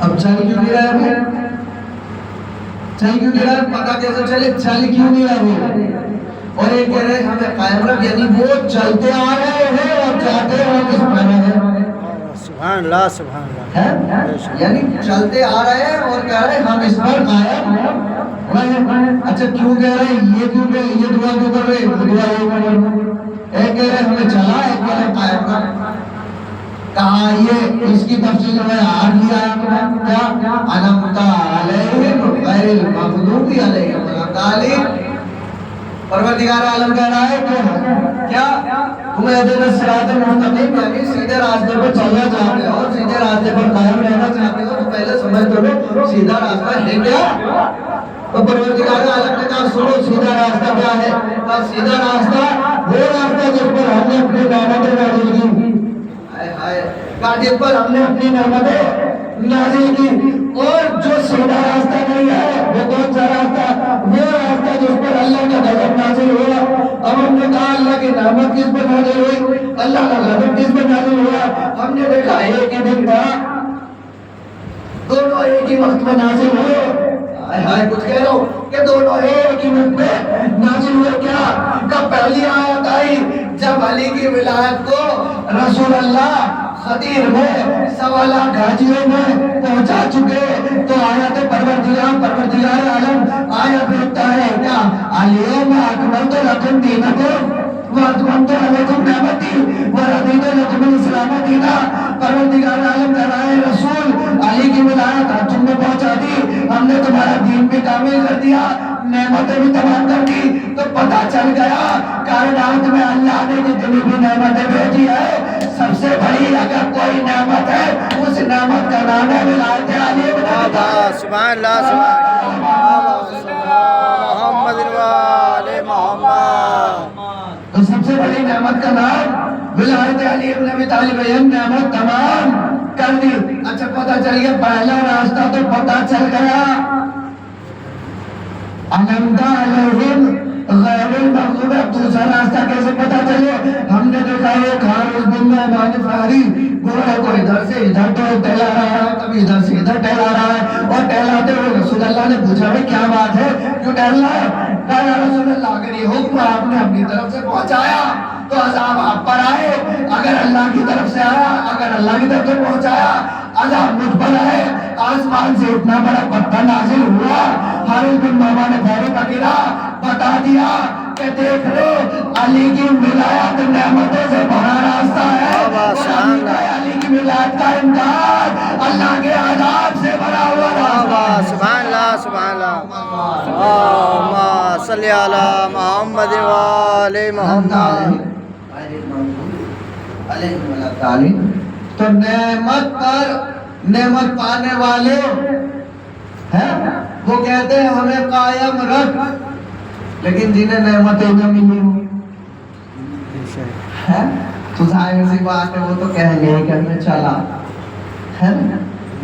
اب چل کیوں نہیں رہا ہے؟ چل کیوں نہیں رہا ہے؟ پتا کیسے چلے چل کیوں نہیں رہے؟ اور یہ کہہ رہے ہمیں قائم رکھ، یعنی وہ چلتے آ رہے ہیں اور چاہتے ہیں کس پر ہے؟ سبحان اللہ سبحان اللہ، یعنی چلتے آ رہے ہیں اور کہہ رہے ہیں ہم اس پر قائم رہیں۔ اچھا کیوں کہہ رہے ہیں؟ یہ کیوں کہ یہ دعا کیوں کر رہے ہیں؟ دعا یہ کر رہے ہیں، ایک کہہ رہے ہیں ہمیں چلا، ایک کہہ رہے ہیں قائم رکھ۔ کہا یہ اس کی تفصیل میں آج لیا ہے کیا؟ انعمت علیہم غیر المغضوب علیہم ولا الضالین۔ پروردگار عالم کہہ رہا ہے کہ کیا تم اہدنا الصراط المستقیم، یعنی سیدھے راستے پر چلنا چاہتے ہو، سیدھے راستے پر قائم رہنا چاہتے ہو تو پہلے سمجھ لو سیدھا راستہ ہے کیا؟ تو پروردگار عالم نے کہا سنو سیدھا راستہ کیا ہے؟ کہا سیدھا راستہ وہ راستہ جس پر ہم نے اپنی نعمتیں نازل کی، کہا جس پر ہم نے اپنی نعمتیں نازل کی۔ اور جو سیدھا راستہ نہیں ہے وہ کون سا راستہ؟ وہ راستہ جس پر اللہ کا غضب نازل ہوا۔ اب ہم نے کہا اللہ کی نعمت کس پر نازل ہوئی، اللہ کا غضب کس پر نازل ہوا؟ ہم نے دیکھا ایک ہی دن تھا، دونوں ایک ہی وقت میں نازل ہوئے۔ کچھ کہہ رہا ہوں کہ دونوں ایک ہی وقت میں نازل ہوئے۔ کیا کہ پہلی آیت آئی جب علی کی ولایت کو رسول اللہ خدیر میں 1.25 لاکھ حاجیوں میں پہنچا چکے تو آیت پروردگار عالم آیت بھیجتا ہے کیا؟ الیوم اکملت لکم دینکم واتممت علیکم نعمتی ورضیت لکم الاسلام دینا۔ پروردگار عالم کہہ رہا ہے رسول علی کی ولایت تم نے پہنچا دی، ہم نے تمہارا دین بھی کامل کر دیا، نعمتیں بھی تمام کر دی۔ تو پتہ چل گیا کائنات میں اللہ نے جتنی بھی نعمتیں بھیجی ہے سب سے بڑی اگر کوئی نعمت ہے اس نعمت کا نام ہے ولایت علی بن ابی طالب۔ سبحان اللہ سبحان اللہ، محمد وآل محمد۔ تو سب سے بڑی نعمت کا نام ولایت علی بن ابی طالب، یہ نعمت تمام کر دی۔ اچھا پتہ چل گیا پہلا راستہ تو پتہ چل گیا، انعمت علیہم غیر المغضوب۔ دوسرا راستہ کیسے پتہ چلے؟ ہم نے دیکھا ایک حارث بن نعمان فہری گھوڑے کو ادھر سے ادھر تو ٹہلا رہا ہے، کبھی ادھر سے ادھر ٹہلا رہا ہے، اور ٹہلاتے ہوئے رسول اللہ نے پوچھا بھائی کیا بات ہے کیوں ٹہل رہا ہے؟ کہا یا رسول اللہ اگر یہ حکم آپ نے اپنی طرف سے پہنچایا تو عذاب آپ پر آئے، اگر اللہ کی طرف سے آیا، اگر اللہ کی طرف سے پہنچایا عذاب مجھ پر آئے۔ آسمان سے اتنا بڑا پتھر نازل ہوا، حارث بن نعمان فہری کا گرا، بتا دیا کہ دیکھ لو علی کی ولایت نعمتوں سے بھرا راستہ ہے، اور علی کی ولایت کا امداد اللہ کے عذاب سے بھرا ہوا راستہ۔ سبحان اللہ سبحان اللہ، اللہم صلی علی محمد وآل محمد۔ تو نعمت پر نعمت پانے والے ہیں وہ کہتے ہیں ہمیں قائم رکھ، لیکن جنہیں نعمتیں نہ ملی ہے تو ظاہر سی بات ہے وہ تو کہیں گے کہ ہمیں چلا ہے،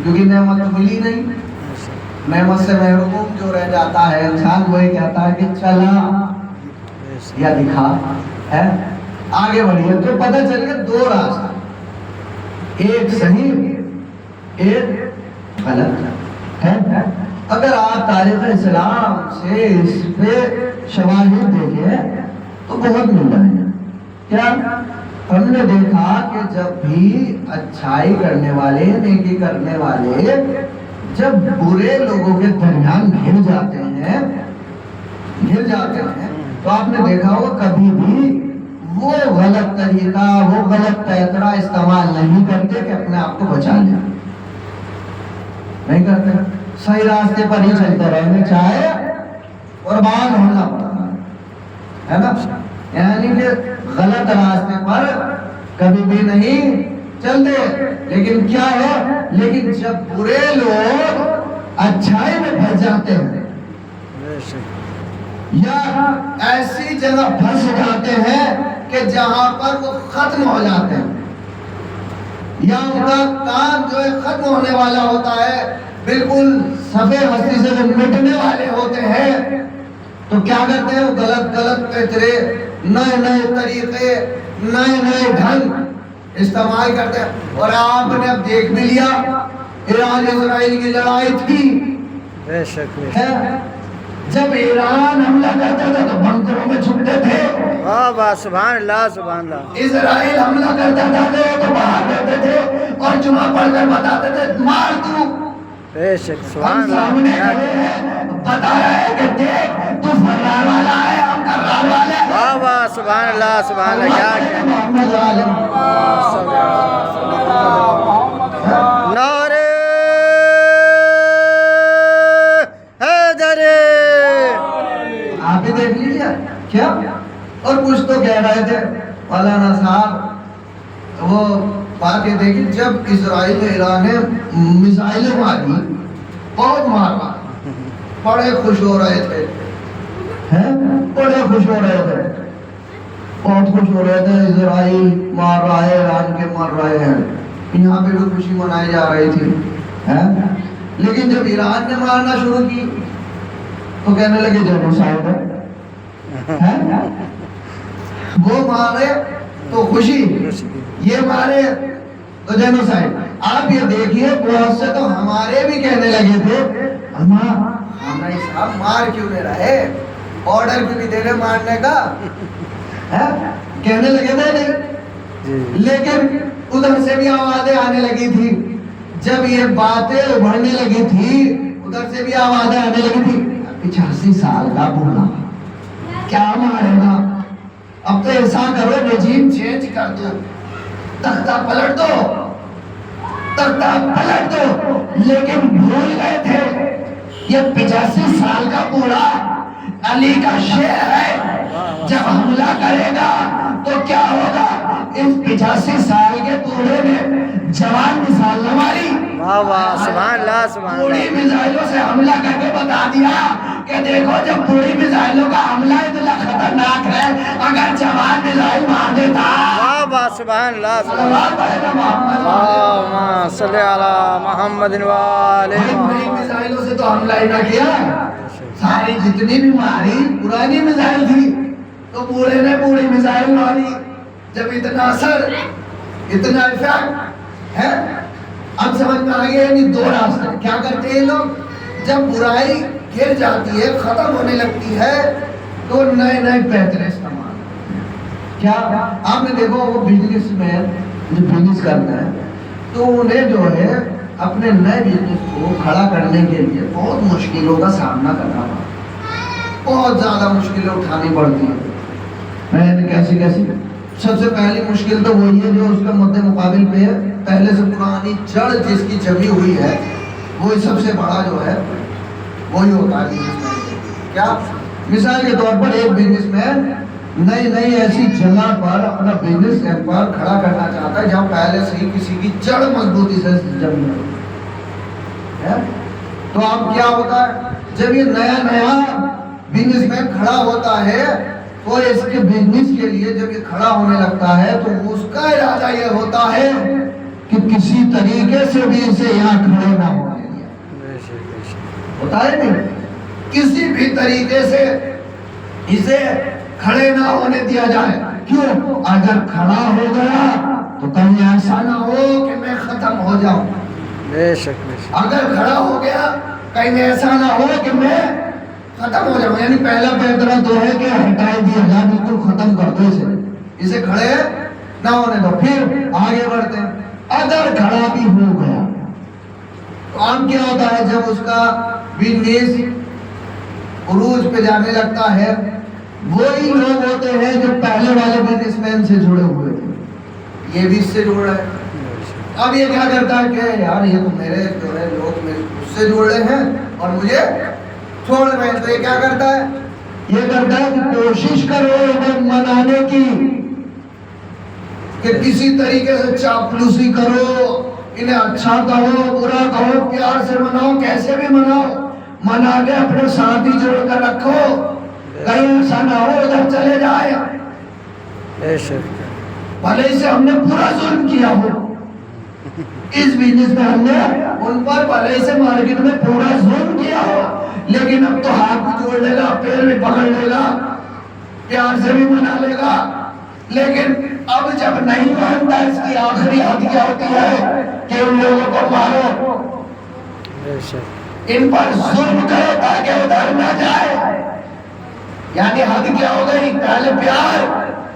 کیونکہ نعمت ملی نہیں۔ نعمت سے محروم جو رہ جاتا ہے انسان وہی کہتا ہے کہ چلا یا دکھا ہے آگے بڑھیے۔ تو پتہ چل گیا دو راستہ، ایک صحیح ایک غلط ہے۔ اگر آپ تاریخ اسلام سے اس پہ شواہد دیکھیں تو بہت مل رہے ہیں۔ کیا ہم نے دیکھا کہ جب بھی اچھائی کرنے والے نیکی کرنے والے جب برے لوگوں کے درمیان گھر جاتے ہیں تو آپ نے دیکھا ہوگا کبھی بھی وہ غلط طریقہ وہ غلط طریقہ استعمال نہیں کرتے کہ اپنے آپ کو بچا لیں، نہیں کرتے، صحیح راستے پر ہی چلتے رہنے چاہے قربان ہونا پڑتا ہے نا، یعنی کہ غلط راستے پر کبھی بھی نہیں چلتے۔ لیکن کیا ہے، لیکن جب برے لوگ اچھائی میں پھنس جاتے ہیں یا ایسی جگہ پھنس جاتے ہیں کہ جہاں پر وہ ختم ہو جاتے ہیں یا ان کا کام جو ہے ختم ہونے والا ہوتا ہے، بالکل صفحے ہستی سے وہ مٹنے والے ہوتے ہیں، تو کیا کرتے ہیں وہ غلط فطرے، نئے طریقے، نئے ڈھنگ استعمال کرتے ہیں۔ اور آپ نے اب دیکھ بھی لیا ایران اسرائیل کی لڑائی تھی بے شک بے شک ہے، جب ایران حملہ کرتا تھا تو بنکروں میں چھپتے تھے، واہ واہ سبحان اللہ سبحان اللہ اسرائیل حملہ کرتا تھا تو باہر رہتے تھے اور جمعہ پڑھ کر بتاتے تھے مار دوں. بے شک ہم سبحان سامنے اللہ کھڑے ہیں بتا رہے ہیں کہ دیکھ تو فرار والا ہے، ہم کرار والے ہیں. واہ واہ سبحان اللہ سبحان اللہ کیا کہنا محمد عالم نعرے حیدر آپ ہی دیکھ لیجیے کیا. اور کچھ تو کہہ رہے تھے مولانا صاحب، وہ بات یہ دیکھی جب اسرائیل نے ایران نے میزائلیں ماری، بہت مارا، بڑے خوش ہو رہے تھے، بڑے خوش ہو رہے تھے، بہت خوش ہو رہے تھے. اسرائیل مار رہا ہے، ایران کے مر رہے ہیں، یہاں پہ بھی خوشی منائی جا رہی تھی. لیکن جب ایران نے مارنا شروع کی تو کہنے لگے جینوسائیڈ ہے. وہ مارے تو خوشی، یہ مارے تو جینوسائیڈ. آپ یہ دیکھیے بہت سے تو ہمارے بھی کہنے لگے تھے ہمارے صاحب مار کیوں نہیں رہے، آرڈر کیوں نہیں دے رہے مارنے کا، کہنے لگے تھے نہیں. لیکن ادھر سے بھی آوازیں آنے لگی تھی، جب یہ باتیں ابھرنے لگی تھی ادھر سے بھی آوازیں آنے لگی تھی 85 سال کا بوڑھا کیا مارے گا، اب تو ایسا کرو رجیم چینج کر دو، تختہ پلٹ دو، تختہ پلٹ دو. لیکن بھول گئے تھے یہ 85 سال کا بوڑھا علی کا شیر ہے، جب حملہ کرے گا تو کیا ہوگا. اس 85 سال کے بوڑھے نے جوان مثال نہ ماری، واہ واہ سبحان اللہ سبحان بوڑھی اللہ میزائلوں سے حملہ کر کے بتا دیا کہ دیکھو جب بوڑھی میزائلوں کا حملہ اتنا خطرناک ہے، اگر جوان میزائل مار دیتا. واہ واہ سبحان اللہ سبحان صلوات پڑھے نا محمد. اللہم صلی علی محمد وآل نئی محمد. میزائلوں سے تو حملہ ہی نہ کیا، ساری جتنی بھی ماری پرانی میزائل تھی، تو بوڑھے نے بوڑھی میزائل ماری. جب اتنا اثر، اتنا ایفیکٹ ہے، اب سمجھ میں آگئے یعنی دو راستے. کیا کرتے ہیں لوگ، جب برائی گر جاتی ہے، ختم ہونے لگتی ہے، تو نئے نئے بہتر استعمال. کیا آپ نے دیکھو وہ بزنس مین جو بزنس کرتا ہے تو انہیں جو ہے اپنے نئے بزنس کو کھڑا کرنے کے لیے بہت مشکلوں کا سامنا کرنا پڑتا، بہت زیادہ مشکلیں اٹھانی پڑتی ہیں. کیسی سب سے پہلی مشکل تو وہی ہے جو اس کے مد مقابل پہ ہے، پہلے سے پرانی جڑ جس کی جمی ہوئی ہے، وہی سب سے بڑا جو ہے وہی ہوتا ہے بزنس مین. کیا مثال کے طور پر ایک بزنس مین نئی ایسی جگہ پر اپنا بزنس امپائر کھڑا کرنا چاہتا ہے جہاں پہلے سے ہی کسی کی جڑ مضبوطی سے جمی ہے. تو اب کیا ہوتا ہے جب یہ نیا بزنس مین کھڑا ہوتا ہے تو اس کے بزنس کے لیے جب یہ کھڑا ہونے لگتا ہے تو اس کا ارادہ یہ ہوتا ہے کہ کسی طریقے سے بھی اسے یہاں کھڑے نہ ہونے دیا. ہوتا ہے نہیں، کسی بھی طریقے سے اسے کھڑے نہ ہونے دیا جائے. کیوں؟ اگر کھڑا ہو گیا تو کہیں ایسا نہ ہو کہ میں ختم ہو جاؤں. بے شک بے شک اگر کھڑا ہو گیا کہیں ایسا نہ ہو کہ میں ختم ہو جاؤں. یعنی پہلا پیغرہ تو ہے کہ ہٹائے دیا جائے، بالکل ختم کر دو اسے کھڑے نہ ہونے دو. پھر آگے بڑھتے ہیں. اگر کھڑا بھی ہو گیا تو عام کیا ہوتا ہے جب اس کا بزنس عروج پہ جانے لگتا ہے، وہی لوگ ہوتے ہیں جو پہلے والے بزنس مین سے جڑے ہوئے تھے، یہ بھی اس سے جڑ رہا ہے. اب یہ کیا کرتا ہے کہ یار یہ تو میرے جو ہے لوگ اس سے جڑ رہے ہیں اور مجھے چھوڑ رہے ہیں. تو یہ کیا کرتا ہے، یہ کرتا ہے کہ کوشش کرو انہیں منانے کی، کہ کسی طریقے سے چاپلوسی کرو، انہیں اچھا کہو برا کہو، پیار سے مناؤ، کیسے بھی مناؤ، منا کے اپنے ساتھ ہی جوڑ کر رکھو، کہیں ایسا نہ ہو ادھر چلے جائے. بے شک بھلے اسے ہم نے پورا ظلم کیا ہو، اس بزنس میں ہم نے ان پر بھلے سے مارکیٹ میں پورا ظلم کیا ہو، لیکن اب تو ہاتھ بھی جوڑ لے گا، پیر بھی پکڑ لے گا، پیار سے بھی منا لے گا. لیکن اب جب نہیں مانتا اس کی آخری حد کیا ہوتی ہے کہ ان لوگوں کو مارو، بے شک ان پر ظلم کرو تاکہ ادھر نہ جائے. یعنی حد کیا ہو گئی؟ پہلے پیار،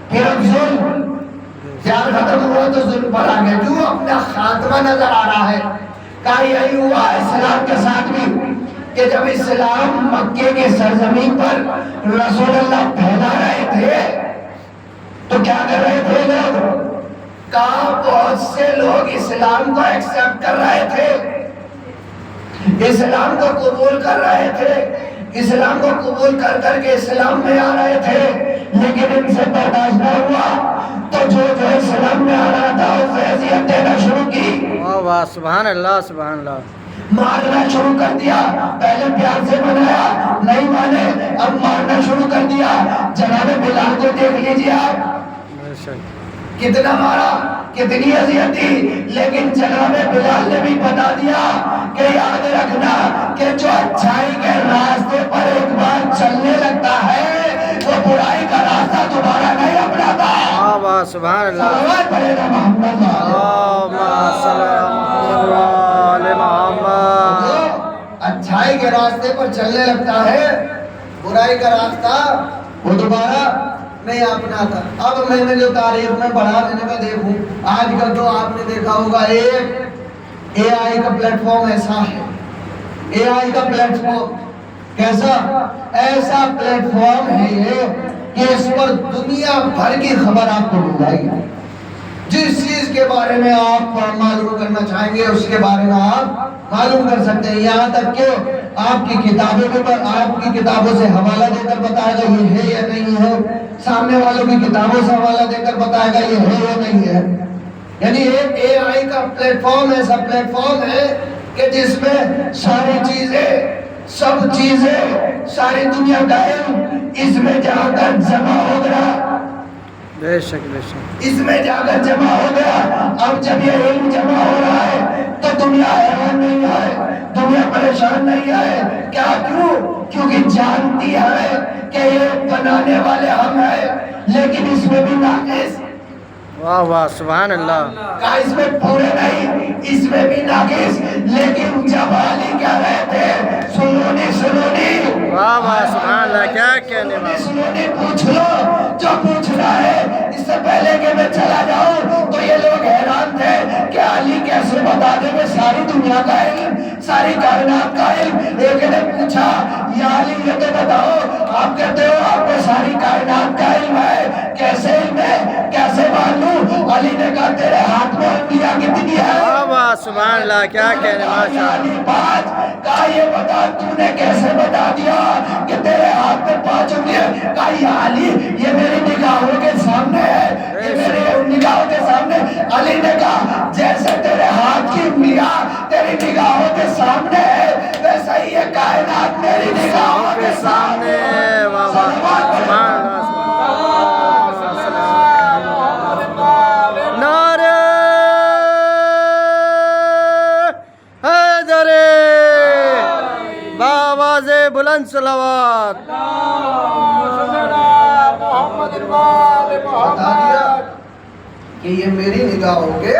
پھر اب ظلم. پیار ختم ہوا تو ظلم پر آ گیا. کیوں؟ اپنا خاتمہ نظر آ رہا ہے. کہا یہی ہوا اسلام کے ساتھ بھی کہ جب اسلام مکے کی سرزمین پر رسول اللہ پھیلا رہے تھے تو کیا کر رہے تھے لوگ؟ کہا بہت سے لوگ اسلام کو ایکسپٹ کر رہے تھے، اسلام کو قبول کر رہے تھے، اسلام کو قبول کر کر کے اسلام میں آ رہے تھے، لیکن ان سے برداشت نہ ہوا تو جو اسلام میں آ رہا تھا اسے اذیت دینا شروع کی. واہ واہ سبحان اللہ سبحان اللہ. مارنا شروع کر دیا. پہلے پیار سے منایا، نہیں مانے، اب مارنا شروع کر دیا. جناب بلال کو دیکھ لیجیے آپ، بے شک کتنا مارا، کتنی اذیت دی، لیکن جناب بلال نے بھی بتا دیا کہ یاد رکھنا کہ جو اچھائی کے راستے پر ایک بار چلنے لگتا ہے وہ برائی کا راستہ دوبارہ نہیں اپناتا. واہ واہ سبحان اللہ. صلوات پڑھے نا محمد اللہم صلی علی محمد. جو اچھائی کے راستے پر چلنے لگتا ہے برائی کا راستہ وہ دوبارہ نہیں اپناتا. اب میں نے جو تاریخ میں پڑھا، میں نے کہا دیکھوں آج کل تو آپ نے دیکھا ہوگا ایک اے آئی کا پلیٹ فارم ایسا ہے. اے آئی کا پلیٹ فارم کیسا؟ ایسا پلیٹ فارم ہے یہ کہ اس پر دنیا بھر کی خبر آپ کو مل جائے گی. جس چیز کے بارے میں آپ معلوم کرنا چاہیں گے اس کے بارے میں آپ معلوم کر سکتے ہیں. یہاں تک کہ آپ کی کتابوں کے پر آپ کی کتابوں سے حوالہ دے کر بتائے گا یہ ہے یا نہیں ہے، سامنے والوں کی کتابوں سے حوالہ دے کر بتائے گا یہ ہے یا نہیں ہے. یعنی ایک اے آئی کا پلیٹ فارم ایسا پلیٹ فارم ہے کہ جس میں ساری چیزیں، سب چیزیں، ساری دنیا کا علم اس میں جا کر جمع ہو گیا. بے شک بے شک. اس میں جا کر جمع ہو گیا. اب جب یہ علم جمع ہو رہا ہے تو دنیا حیران نہیں ہے، دنیا پریشان نہیں ہے. کیا؟ کیونکہ جانتی ہے کہ یہ بنانے والے ہم ہیں، لیکن اس میں بھی ناقص. واہ واہ سبحان اللہ. کہا اس میں پورے نہیں، اس میں بھی ناقص. لیکن جب علی کہہ رہے تھے سنونی سنونی، واہ واہ سبحان اللہ. کیا کہنے سنونی والا. سنونی پوچھ لو جو پوچھنا ہے. اس سے پہلے کہ میں چلا جاؤں تو یہ لوگ حیران تھے کہ علی کیسے بتا دے میں ساری دنیا کا علم، ساری کائنات کا علم. ایک نے پوچھا یا علی یہ تو بتاؤ، آپ کہتے ہو آپ کو ساری کائنات کا علم ہے، کیسے علم ہے، کیسے معلوم؟ علی نے کہا تیرے ہاتھ میں انگلیاں کتنی ہے؟ واہ واہ سبحان اللہ. کیا کہنے ماشاء اللہ. علی پانچ. کہا یہ بتا تو نے کیسے بتا دیا کہ تیرے ہاتھ میں 5 انگلیاں؟ کہا یا علی یہ میری نگاہوں کے سامنے ہے، یہ میری نگاہوں کے سامنے. علی نے کہا جیسے تیرے ہاتھ کی انگلیاں تیری نگاہوں کے سامنے ہے ویسا ہی یہ کائنات میری نگاہوں کے سامنے. واہ واہ سبحان اللہ. نعرہ حیدر بآواز بلند صلوات. بتا دیا کہ یہ میری نگاہوں کے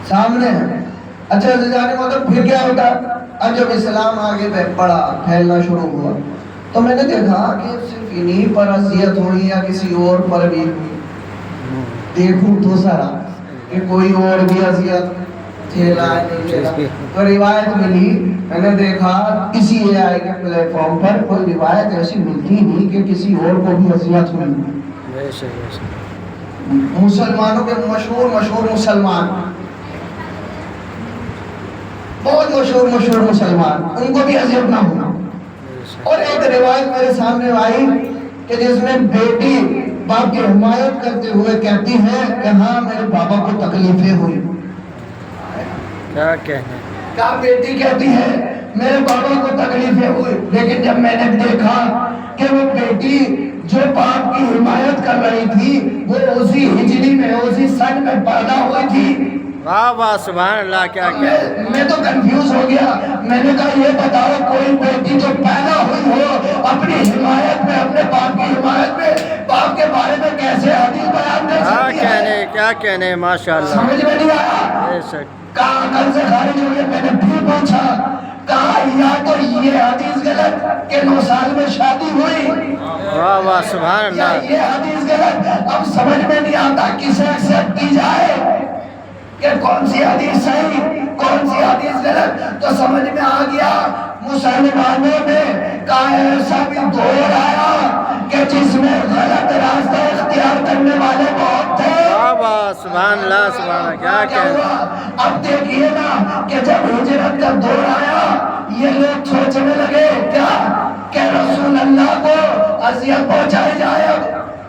سامنے ہے. اچھا جانے مطلب پھر کیا ہوتا؟ اب جب اسلام آگے بڑھا، پھیلنا شروع ہوا تو میں نے دیکھا کہ صرف انہی پر اذیت ہوئی یا کسی اور پر بھی ہوئی. دیکھوں تو سارا کہ کوئی اور بھی اذیت جھیلا ہے نہیں جھیلا. تو روایت ملی، میں نے دیکھا کسی اے آئی کے پلیٹ فارم پر کوئی روایت ایسی ملتی نہیں کہ کسی اور کو بھی اذیت ہوئی. بے شک بے شک. مسلمانوں کے مشہور مسلمان، بہت مشہور مسلمان، ان کو بھی اذیت نہ ہونا. اور ایک روایت میرے سامنے آئی کہ جس میں بیٹی باپ کی حمایت کرتے ہوئے کہتی ہے کہ ہاں میرے بابا کو تکلیفیں ہوئی. کیا کہنے. کیا بیٹی کہتی ہے میرے بابا کو تکلیفیں ہوئی، لیکن جب میں نے دیکھا کہ وہ بیٹی جو باپ کی حمایت کر رہی تھی وہ اسی ہجری میں، اسی سن میں پیدا ہوئی تھی. واہ واہ سبحان اللہ. کیا کہنے. میں تو کنفیوز ہو گیا. میں نے کہا یہ بتاؤ کوئی بیٹی جو پیدا ہوئی ہو اپنی حمایت میں، اپنے باپ کی حمایت میں، باپ کے بارے میں کیسے حدیث بیان کر سکتی ہے؟ کیا کہنے ماشاء اللہ. سمجھ میں نہیں آیا. بے شک. کہا عقل سے خارج ہو گیا. میں نے پھر پوچھا, کہا یا تو یہ حدیث غلط کہ 9 سال میں شادی ہوئی, واہ واہ سبحان یا اللہ. یہ حدیث غلط. اب سمجھ میں نہیں آتا کسے ایکسپٹ کی جائے کہ کون سی حدیث صحیح کون سی حدیث غلط. تو سمجھ میں آ گیا مسلمانوں میں کا ایسا بھی دور آیا کہ جس میں غلط راستہ اختیار کرنے والے بہت تھے. واہ واہ سبحان اللہ سبحان اللہ. کیا کہنے. اب دیکھیے نا کہ جب ہجرت کا دور آیا یہ لوگ سوچنے لگے کیا کہ رسول اللہ کو اذیت پہنچائی جائے.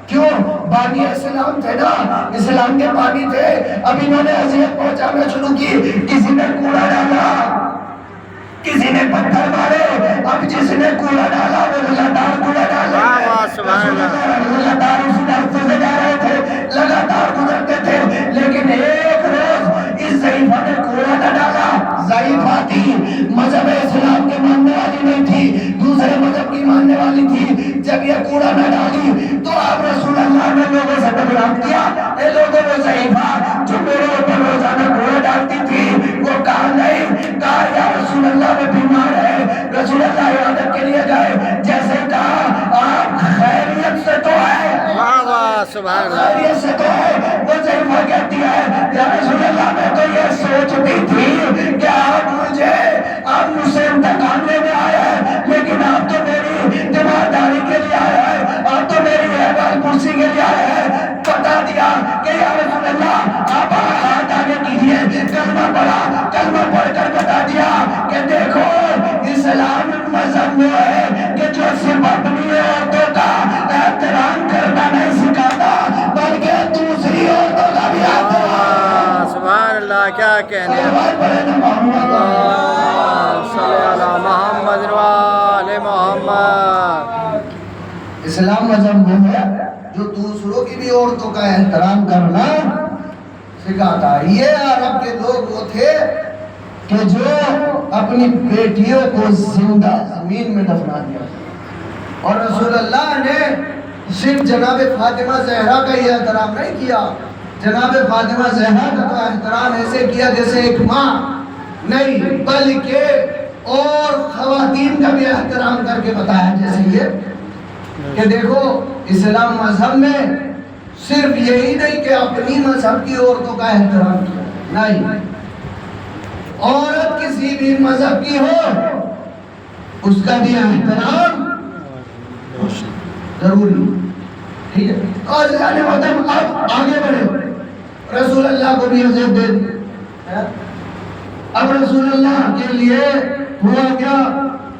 کیوں؟ بانی اسلام تھے نا, اسلام کے بانی تھے. اب انہوں نے اذیت پہنچانا شروع کی. کسی نے کوڑا ڈالا, کسی نے پتھر مارے. اب جس نے کوڑا ڈالا وہ لگاتار کوڑا ڈالا. واہ واہ سبحان اللہ. لگاتار اسی راستے سے جا رہے تھے, لگاتار گزرتے تھے. لیکن ایک روز اس ضعیفہ نے کوڑا نہ ڈالا. ضعیفہ تھی, مذہب اسلام کے ماننے والی نہیں تھی, دوسرے مذہب کی ماننے والی تھی. جب یہ کوڑا نہ ڈالی تو آپ رسول اللہ نے لوگوں سے بلند کیا, اے لوگوں وہ ضعیفہ جو میرے اوپر روزانہ کوڑا ڈالتی تھی وہ کہا نہیں. کہا یا رسول اللہ میں بیمار ہے. رسول اللہ عیادت کے لیے گئے. جیسے کہا آپ خیریت سے تو ہے, واہ واہ سبحان اللہ. خیریت سے تو ہے. وہ ضعیفہ کہتی ہے یا رسول اللہ میں تو یہ سوچتی تھی کہ آپ مجھ سے انتقام لینے آئے ہیں, لیکن آپ تو میری تیمارداری کے لیے آئے ہیں, آپ تو میری احوال پرسی کے لیے آئے ہیں. بتا دیا کہ یا رسول اللہ آپ ہاتھ آگے کیجئے. کلمہ پڑھا, کلمہ پڑھ کر بتا دیا کہ دیکھو اسلام مذہب وہ ہے کہ جو صرف اپنی عورتوں کا احترام کرنا نہیں سکھاتا بلکہ دوسری عورتوں کا بھی احترام. سبحان اللہ. کیا کہنے. صلی علی محمد و آل محمد. اسلام مذہب وہ ہے جو دوسروں کی بھی عورتوں کا احترام کرنا سکھاتا ہے. یہ عرب کے لوگ وہ تھے کہ جو اپنی بیٹیوں کو زندہ زمین میں دفنا دیا. اور رسول اللہ نے صرف جناب فاطمہ زہرا کا یہ احترام نہیں کیا. جناب فاطمہ زہرا کا تو احترام ایسے کیا جیسے ایک ماں نہیں, بلکہ اور خواتین کا بھی احترام کر کے بتایا. جیسے یہ کہ دیکھو اسلام مذہب میں صرف یہی نہیں کہ اپنی مذہب کی عورتوں کا احترام کیا, نہیں, عورت کسی بھی مذہب کی ہو اس کا بھی احترام ضروری. ٹھیک ہے. اور جانے مطلب اب آگے بڑھے. رسول اللہ کو بھی عزت دے دی. اب رسول اللہ کے لیے ہوا کیا,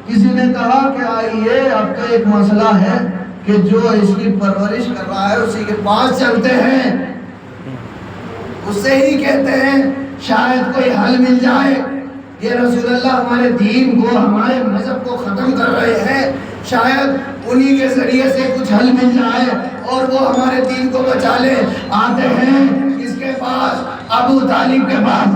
کسی نے کہا کہ آئیے اب تو ایک مسئلہ ہے کہ جو اس کی پرورش کر رہا ہے اسی کے پاس چلتے ہیں, اس سے ہی کہتے ہیں شاید کوئی حل مل جائے. یہ رسول اللہ ہمارے دین کو ہمارے مذہب کو ختم کر رہے ہیں, شاید انہی کے ذریعے سے کچھ حل مل جائے اور وہ ہمارے دین کو بچا لے. آتے ہیں اس کے پاس, ابو طالب کے پاس.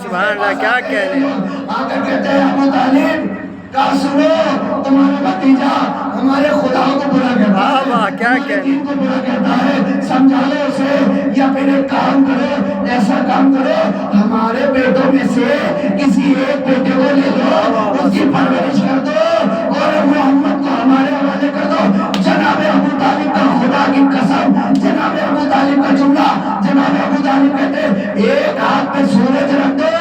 سبحان اللہ. کیا کہنے. آ کر کہتے ہیں ابو طالب کا سنو تمہارا بھتیجا ہمارے خدا کو برا کہتا ہے, کیا دین کو برا کہتا ہے, سمجھا لو اسے. یا پھر ایک کام کرو, ایسا کام کرو ہمارے بیٹوں میں سے کسی ایک بیٹے کو لے لو, اس کی پرورش کر دو اور محمد کو ہمارے حوالے کر دو. جناب ابو طالب کا خدا کی قسم, جناب ابو طالب کا جملہ, جناب ابو طالب کہتے ایک ہاتھ پہ سورج رکھ دو,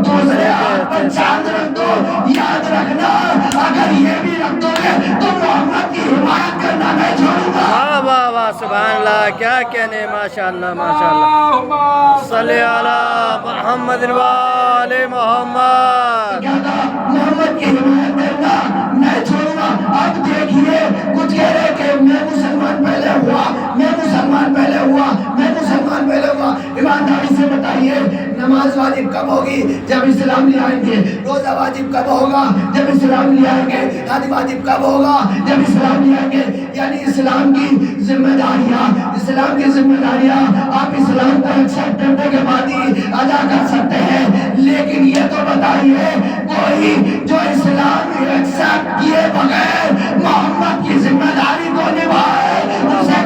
دوسرے ہاتھ پہ چاند رکھ دو. یاد رکھنا اگر یہ بھی رکھ دو گے تو محمد کی حمایت کرنا نہیں چھوڑوں گا. واہ واہ واہ سبحان اللہ. کیا کہنے. ماشاء اللہ ماشاء اللہ. صلی علی محمد و آل محمد. محمد کی حمایت کرنا نہیں چھوڑوں گا. اب دیکھیے کچھ کہہ رہے کہ میں مسلمان پہلے ہوا, میں مسلمان پہلے ہوا, میں مسلمان پہلے ہوا. ایمانداری سے بتائیے نماز واجب کب ہوگی؟ جب اسلام لے آئیں گے. روزہ واجب کب ہوگا؟ جب اسلام لے آئیں گے. حج واجب کب ہوگا؟ جب اسلام لے آئیں گے. یعنی اسلام کی ذمہ داریاں, اسلام کی ذمہ داریاں آپ اسلام کو ایکسپٹ کرنے کے بعد ہی ادا کر سکتے ہیں. لیکن یہ تو بتائیے کوئی جو اسلام ایکسپٹ کیے بغیر محمد کی ذمہ داری کو نبھائے اسے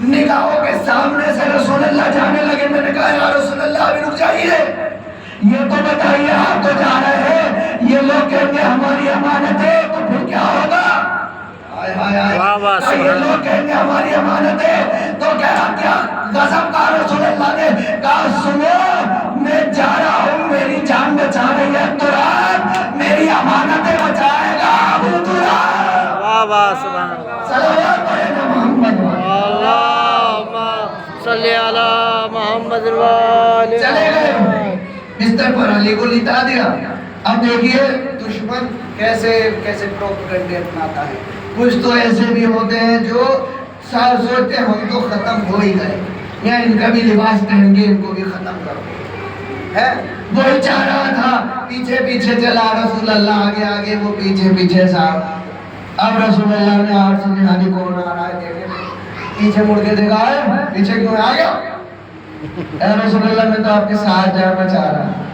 نگاہوں کے سامنے سے رسول اللہ جانے لگے. میں نے کہا یا رسول اللہ ابھی رک جائیے, یہ تو بتائیے آپ تو جا رہے ہیں, یہ لوگ کہیں گے ہماری امانت ہے تو پھر کیا ہوگا؟ یہ لوگ کہیں گے ہماری امانت ہے تو کیا غضب کا رسول اللہ نے کہا سنو میں جا رہا ہوں, میری جان بچا رہی ہے تراب, میری امانتیں بچائے گا ابو تراب. واہ واہ سبحان اللہ. صلوات پڑھے نا محمد. اللہم صلی علی محمد وآلہ. چلے گئے بستر پر علی کو لٹا دیا. اب دیکھیے دشمن کیسے کیسے پروپیگنڈے اپناتا ہے. کچھ تو ایسے بھی ہوتے ہیں جو سوچتے ہیں ہم تو ختم ہو ہی گئے, یا ان کا بھی لباس پہن کے ان کو بھی ختم کرو ہے. وہی چاہ رہا تھا, پیچھے پیچھے چلا رسول اللہ, آگے آگے وہ پیچھے پیچھے صاحب. اب رسول اللہ نے آج سے نہانی کون آ رہا ہے دیکھے, پیچھے مڑ کے دیکھا ہے پیچھے کیوں آ گیا. اے رسول اللہ میں تو آپ کے ساتھ جانا چاہ رہا ہوں.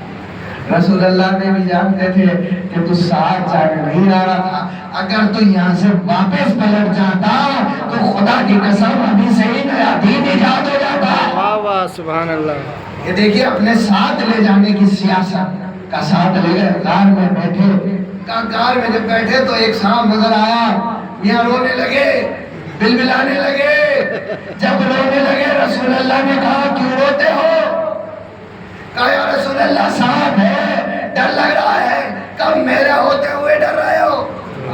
رسول اللہ نے بھی جانتے تھے کہ تو ساتھ جانے نہیں آ رہا تھا. اگر تو یہاں سے واپس پلٹ جاتا تو خدا کی قسم ابھی سے ہی نیا دین ایجاد ہو جاتا. واہ واہ سبحان اللہ. یہ دیکھیے اپنے ساتھ لے جانے کی سیاست کا ساتھ لے گئے. غار میں بیٹھے, غار میں جب بیٹھے تو ایک سانپ نظر آیا. یہاں رونے لگے, بلبلانے لگے. جب رونے لگے رسول اللہ نے کہا کیوں روتے ہو؟ کہا یا رسول اللہ سانپ ہے, ڈر لگ رہا ہے. کب میرے ہوتے ہوئے ڈر رہے ہو؟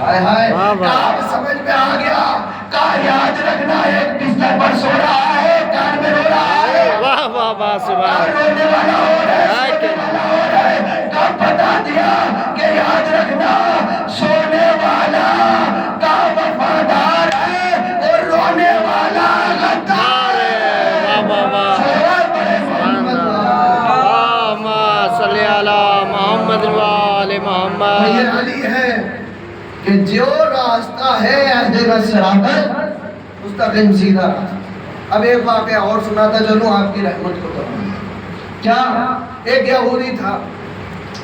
ہائے ہائے. کہا اب سمجھ میں آ گیا. کہا یاد رکھنا ایک بستر پر سو رہا ہے, کان میں رو رہا ہے. واہ واہ واہ سبحان اللہ. رونے والا ہو رہا ہے, سونے والا ہو رہا ہے. کہا بتا دیا کہ یاد رکھنا سونے والا کا وفادار ہے اور رونے والا غدار ہے. واہ واہ واہ سبحان اللہ. اللہم صلی علی محمد وآلہ محمد. یہ علی ہے کہ جو راستہ ہے اہدنا الصراط مستقیم سیدھا راستہ. اب ایک واقعہ اور سناتا چلوں آپ کی رحمت کو تو. کیا ایک یہودی تھا,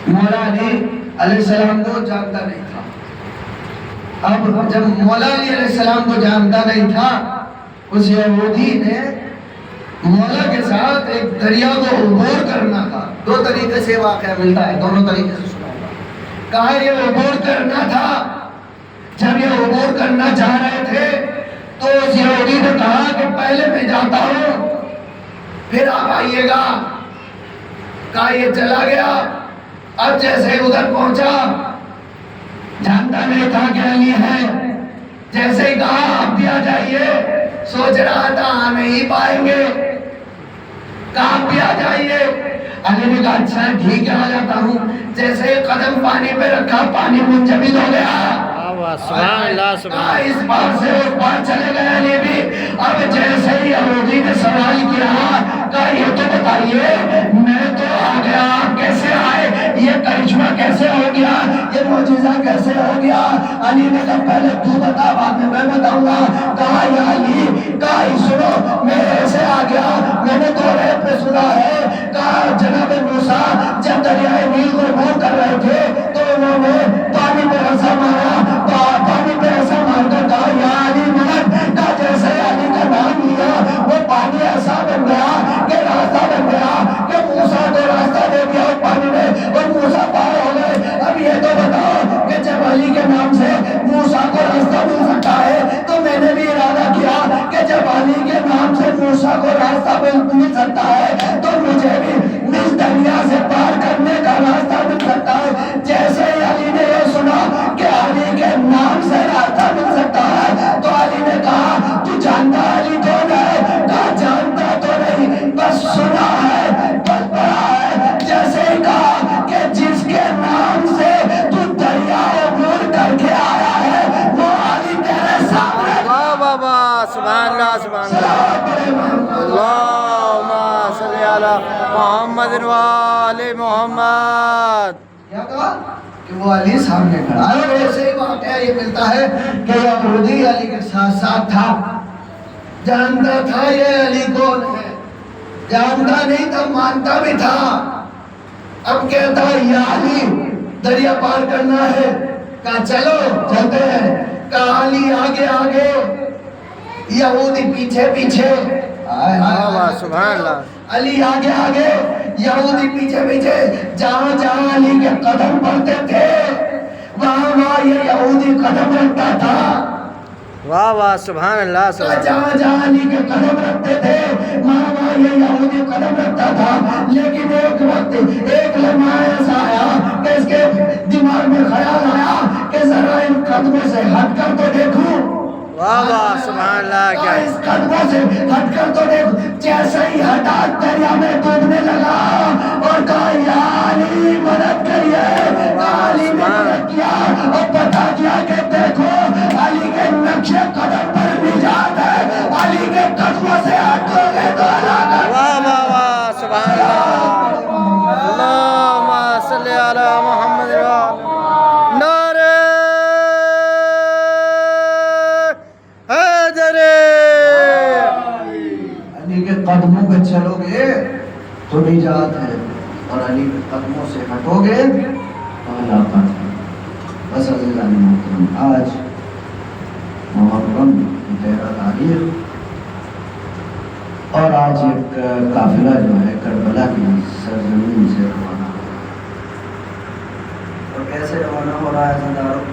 مولا علی علیہ السلام کو جانتا نہیں تھا. اب جب مولا علی علیہ السلام کو جانتا نہیں تھا, اس یہودی نے مولا کے ساتھ ایک دریا کو عبور کرنا تھا. دو طریقے سے واقعہ ملتا ہے, دونوں طریقے سے سناؤں گا. کہا یہ عبور کرنا تھا. جب یہ عبور کرنا چاہ رہے تھے تو اس یہودی نے کہا کہ پہلے میں جاتا ہوں پھر آپ آئیے گا. کہا یہ چلا گیا. اب جیسے ادھر پہنچا, جانتا نہیں تھا کہ علی ہے. جیسے ہی کہا آپ بھی آ جائیے, سوچ رہا تھا آ نہیں پائیں گے. کہا آپ بھی آ جائیے. علی نے کہا اچھا ٹھیک ہے آ جاتا ہوں. جیسے ہی قدم پانی پہ رکھا پانی منجمد ہو گیا. سبحان اللہ سبحان اللہ. اس بار سے اس بار چلے گئے علی بھی. اب جیسے ہی یہودی نے سوال کیا, کہا یہ تو بتائیے میں تو آ گیا, آپ کیسے آئے, یہ کرشمہ کیسے ہو گیا, یہ معجزہ کیسے ہو گیا؟ علی نے کہا پہلے تو بتا بعد میں بتاؤں گا. کہا یا علی, کہا سنو میں ایسے آ گیا, میں نے تو ریت پہ سنا ہے. کہا جناب موسیٰ جب دریائے نیل کو عبور کر رہے تھے تو انہوں نے پانی پہ ایسا مارا, پانی پہ ایسا مار کر کہا یا علی مدد. کہا جیسے علی کا نام لیا وہ پانی ایسا بن گیا کہ راستہ بن گیا کہ موسیٰ کو راستہ دے دیا اس پانی میں اور موسیٰ پار ہو گئے. اب یہ تو بتاؤ کہ جب علی کے نام سے موسیٰ کو راستہ مل سکتا ہے تو میں نے بھی ارادہ کیا کہ جب علی کے نام سے موسیٰ کو راستہ مل سکتا ہے تو مجھے بھی اس دریا سے پار کرنے کا راستہ مل سکتا ہے. جیسے ہی علی نے یہ سنا کہ علی کے نام سے راستہ مل سکتا ہے تو علی نے کہا تو جانتا علی کون ہے؟ کہا جانتا تو نہیں, بس سنا ہے, بس پڑھا ہے. جیسے ہی کہا کہ جس کے نام سے تو دریا عبور کر کے آیا ہے وہ علی تیرے سامنے. واہ واہ واہ سبحان اللہ سبحان اللہ. اللہم صلی علی محمد وآلہ محمد. کیا کہا کہ وہ علی سامنے کھڑا ہے. اور ایسے ہی واقعہ یہ ملتا ہے کہ یہودی علی کے ساتھ ساتھ تھا, جانتا تھا یہ علی کون ہے, جانتا نہیں تھا مانتا بھی تھا. اب کہتا ہے یا علی دریا پار کرنا ہے. کہا چلو چلتے ہیں. کہا علی آگے آگے. یہودی پیچھے پیچھے، واہ سبحان اللہ، علی آگے آگے، یہودی پیچھے پیچھے، جہاں جہاں علی کے قدم پڑتے تھے وہاں وہاں یہ یہودی قدم رکھتا تھا، واہ واہ سبحان اللہ سبحان اللہ، جہاں جہاں علی کے قدم رکھتے تھے وہاں وہاں یہ یہودی قدم رکھتا تھا، لیکن ایک وقت ایک لمحہ ایسا آیا کہ اس کے دماغ میں خیال آیا کہ ذرا ان قدموں سے ہٹ کر تو دیکھوں، واہ واہ سبحان اللہ، کیا اس قدموں سے ہٹ کر تو دیکھو، جیسے ہی ہٹا دریا میں ڈوبنے لگا اور کہا یا علی مدد کریے، علی نے مدد کیا اور بتا دیا کہ دیکھو علی کے نقش قدم پر نجات ہے، علی کے قدموں سے ہٹو گے تو ہلاکت۔ واہ واہ واہ سبحان اللہ، اللہم صلی علی محمد نعرہ حیدر، علی کے قدموں پہ چلو گے تو نجات ہے اور علی کے قدموں سے ہٹو گے تو ہلاکت ہے۔ بس عزیزان محترم، آج محرم کی 13 تاریخ اور آج ایک قافلہ جو ہے کربلا کی سرزمین سے روانہ ہو رہا ہے، اور کیسے روانہ ہو رہا ہے زنداروں؟